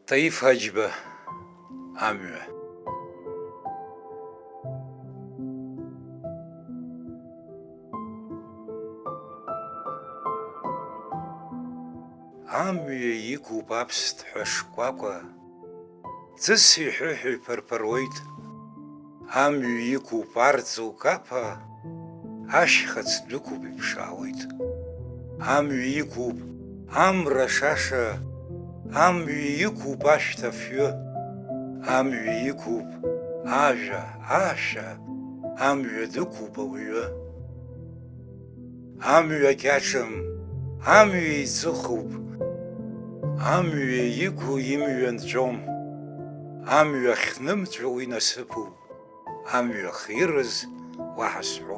Таиф Аџьба, Амҩа. Амҩа иқәуп аԥсҭҳәа шкәакәа, ӡыс иҳәыҳәо иԥарԥаруеит. Амҩа иқәуп арҵу каԥа, ашьхац дәықәуп иԥшаауеит. Амҩа иқәуп амра шаша, амҩа иқәуп ашәҭ афҩы. Амҩа иқәуп ажәа, ашәа, амҩа дықәуп ауаҩы. Амҩа кьаҿым, амҩа иҵыхуп, амҩа иқәу имҩа нҵәом. Амҩа хьнымҵәо уи насыԥуп, амҩа хирыз уаҳа сҳәом.